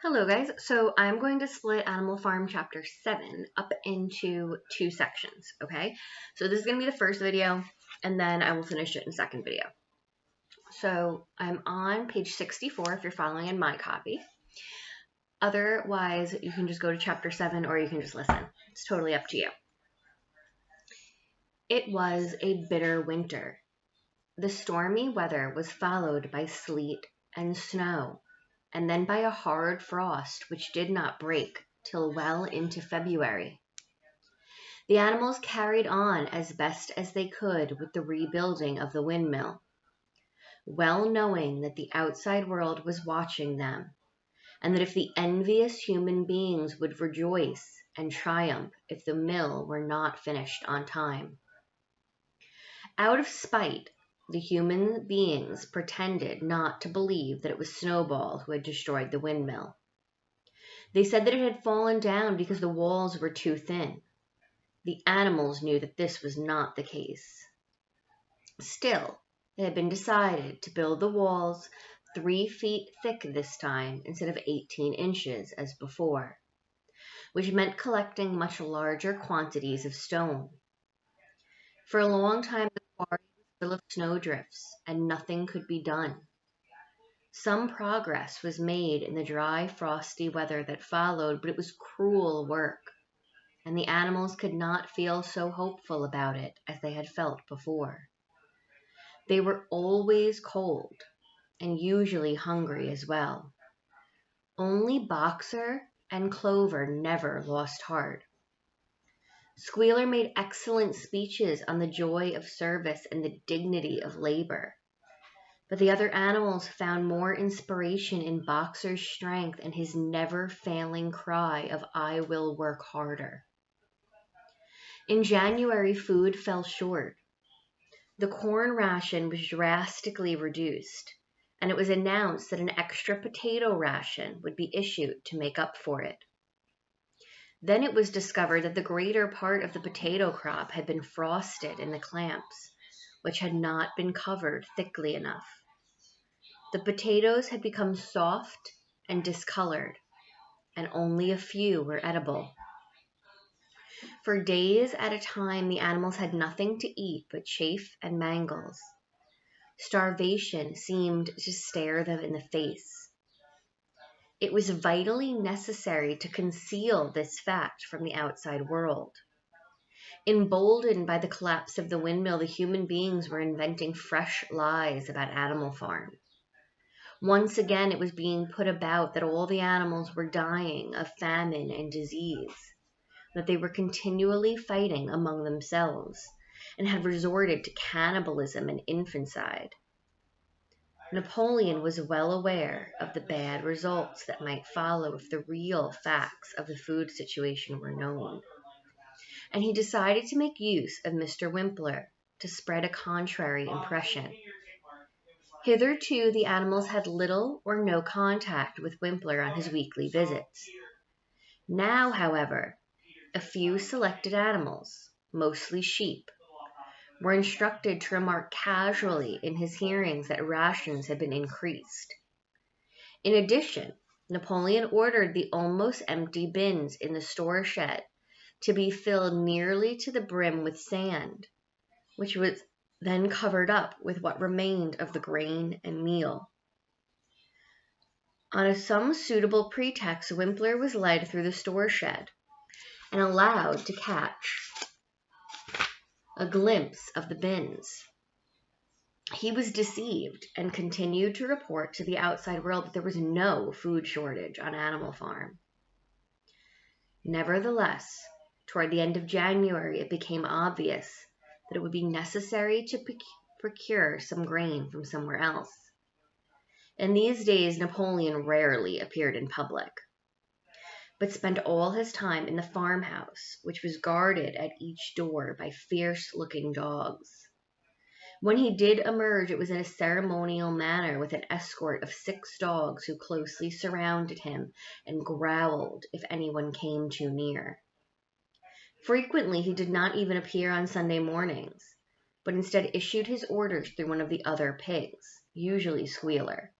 Hello guys, so I'm going to split Animal Farm chapter 7 up into two sections, okay? So this is going to be the first video, and then I will finish it in the second video. So I'm on page 64 if you're following in my copy. Otherwise, you can just go to chapter 7 or you can just listen. It's totally up to you. It was a bitter winter. The stormy weather was followed by sleet and snow, and then by a hard frost which did not break till well into February. The animals carried on as best as they could with the rebuilding of the windmill, well knowing that the outside world was watching them, and that if the envious human beings would rejoice and triumph if the mill were not finished on time. Out of spite, the human beings pretended not to believe that it was Snowball who had destroyed the windmill. They said that it had fallen down because the walls were too thin. The animals knew that this was not the case. Still, it had been decided to build the walls 3 feet thick this time instead of 18 inches as before, which meant collecting much larger quantities of stone. For a long time, the quarry full of snowdrifts, and nothing could be done. Some progress was made in the dry, frosty weather that followed, but it was cruel work, and the animals could not feel so hopeful about it as they had felt before. They were always cold, and usually hungry as well. Only Boxer and Clover never lost heart. Squealer made excellent speeches on the joy of service and the dignity of labor. But the other animals found more inspiration in Boxer's strength and his never-failing cry of "I will work harder." In January, food fell short. The corn ration was drastically reduced, and it was announced that an extra potato ration would be issued to make up for it. Then it was discovered that the greater part of the potato crop had been frosted in the clamps, which had not been covered thickly enough. The potatoes had become soft and discolored, and only a few were edible. For days at a time, the animals had nothing to eat but chaff and mangles. Starvation seemed to stare them in the face. It was vitally necessary to conceal this fact from the outside world. Emboldened by the collapse of the windmill, the human beings were inventing fresh lies about Animal Farm. Once again, it was being put about that all the animals were dying of famine and disease, that they were continually fighting among themselves, and had resorted to cannibalism and infanticide. Napoleon was well aware of the bad results that might follow if the real facts of the food situation were known, and he decided to make use of Mr. Wimpler to spread a contrary impression. Hitherto, the animals had little or no contact with Wimpler on his weekly visits. Now, however, a few selected animals, mostly sheep, were instructed to remark casually in his hearings that rations had been increased. In addition, Napoleon ordered the almost empty bins in the store shed to be filled nearly to the brim with sand, which was then covered up with what remained of the grain and meal. On some suitable pretext, Wimpler was led through the store shed and allowed to catch a glimpse of the bins. He was deceived and continued to report to the outside world that there was no food shortage on Animal Farm. Nevertheless, toward the end of January, it became obvious that it would be necessary to procure some grain from somewhere else. In these days, Napoleon rarely appeared in public, but spent all his time in the farmhouse, which was guarded at each door by fierce-looking dogs. When he did emerge, it was in a ceremonial manner with an escort of 6 dogs who closely surrounded him and growled if anyone came too near. Frequently, he did not even appear on Sunday mornings, but instead issued his orders through one of the other pigs, usually Squealer.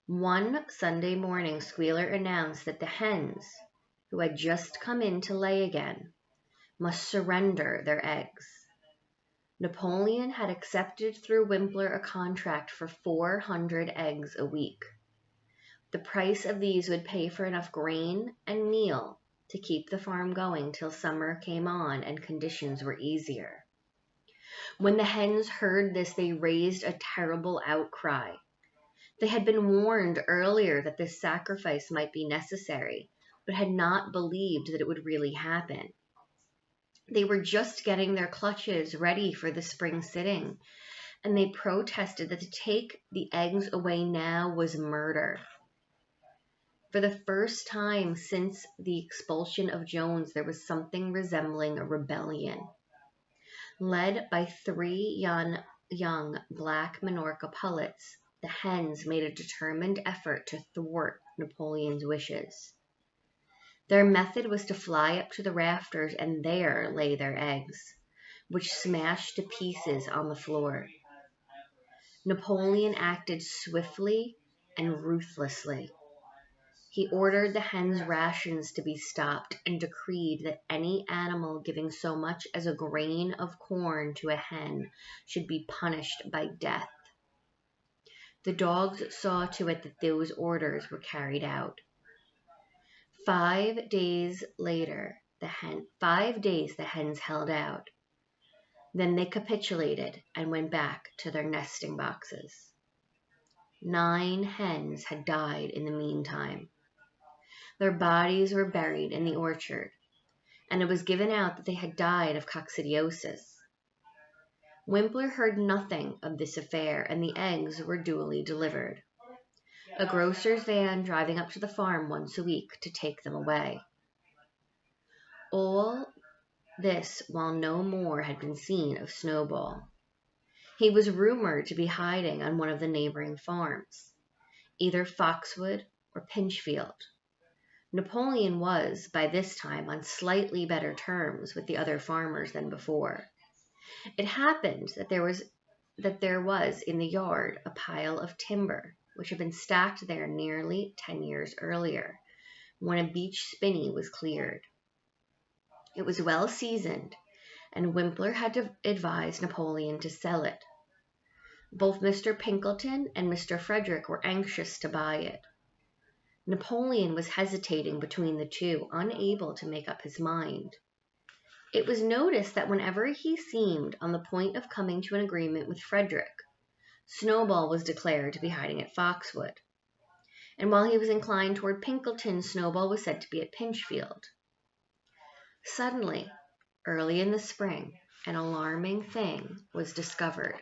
One Sunday morning, Squealer announced that the hens, who had just come in to lay again, must surrender their eggs. Napoleon had accepted through Wimpler a contract for 400 eggs a week. The price of these would pay for enough grain and meal to keep the farm going till summer came on and conditions were easier. When the hens heard this, they raised a terrible outcry. They had been warned earlier that this sacrifice might be necessary, but had not believed that it would really happen. They were just getting their clutches ready for the spring sitting, and they protested that to take the eggs away now was murder. For the first time since the expulsion of Jones, there was something resembling a rebellion. Led by 3 young black Minorca pullets, the hens made a determined effort to thwart Napoleon's wishes. Their method was to fly up to the rafters and there lay their eggs, which smashed to pieces on the floor. Napoleon acted swiftly and ruthlessly. He ordered the hens' rations to be stopped and decreed that any animal giving so much as a grain of corn to a hen should be punished by death. The dogs saw to it that those orders were carried out. 5 days the hens held out. Then they capitulated and went back to their nesting boxes. 9 hens had died in the meantime. Their bodies were buried in the orchard, and it was given out that they had died of coccidiosis. Wimpler heard nothing of this affair, and the eggs were duly delivered. A grocer's van driving up to the farm once a week to take them away. All this while no more had been seen of Snowball. He was rumored to be hiding on one of the neighboring farms, either Foxwood or Pinchfield. Napoleon was, by this time, on slightly better terms with the other farmers than before. It happened that there was in the yard a pile of timber, which had been stacked there nearly 10 years earlier, when a beech spinney was cleared. It was well seasoned, and Wimpler had to advise Napoleon to sell it. Both Mr. Pinkelton and Mr. Frederick were anxious to buy it. Napoleon was hesitating between the two, unable to make up his mind. It was noticed that whenever he seemed on the point of coming to an agreement with Frederick, Snowball was declared to be hiding at Foxwood. And while he was inclined toward Pinkelton, Snowball was said to be at Pinchfield. Suddenly, early in the spring, an alarming thing was discovered.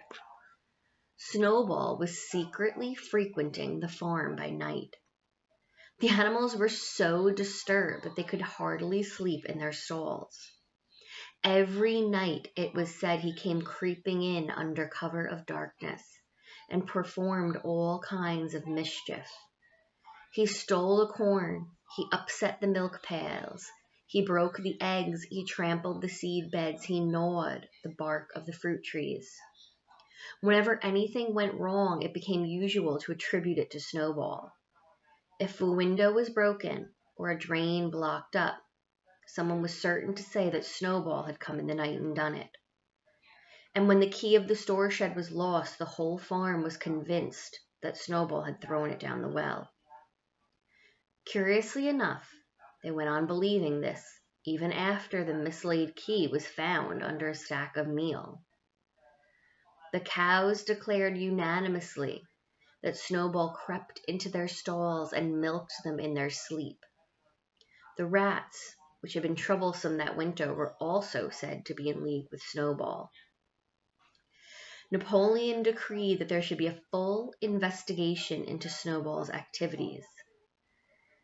Snowball was secretly frequenting the farm by night. The animals were so disturbed that they could hardly sleep in their stalls. Every night, it was said, he came creeping in under cover of darkness and performed all kinds of mischief. He stole the corn, he upset the milk pails, he broke the eggs, he trampled the seed beds, he gnawed the bark of the fruit trees. Whenever anything went wrong, it became usual to attribute it to Snowball. If a window was broken or a drain blocked up, someone was certain to say that Snowball had come in the night and done it. And when the key of the store shed was lost, the whole farm was convinced that Snowball had thrown it down the well. Curiously enough, they went on believing this even after the mislaid key was found under a stack of meal. The cows declared unanimously that Snowball crept into their stalls and milked them in their sleep. The rats, which had been troublesome that winter, were also said to be in league with Snowball. Napoleon decreed that there should be a full investigation into Snowball's activities.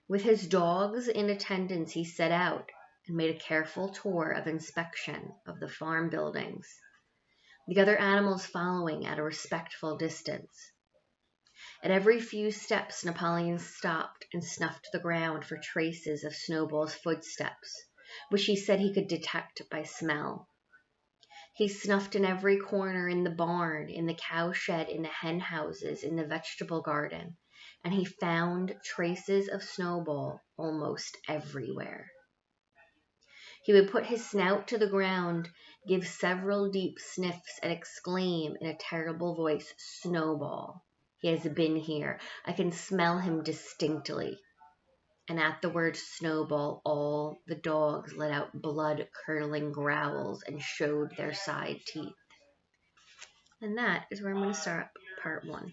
With his dogs in attendance, he set out and made a careful tour of inspection of the farm buildings, the other animals following at a respectful distance. At every few steps, Napoleon stopped and snuffed the ground for traces of Snowball's footsteps, which he said he could detect by smell. He snuffed in every corner, in the barn, in the cow shed, in the hen houses, in the vegetable garden, and he found traces of Snowball almost everywhere. He would put his snout to the ground, give several deep sniffs, and exclaim in a terrible voice, "Snowball! He has been here. I can smell him distinctly." And at the word Snowball, all the dogs let out blood-curdling growls and showed their side teeth. And that is where I'm going to start part 1.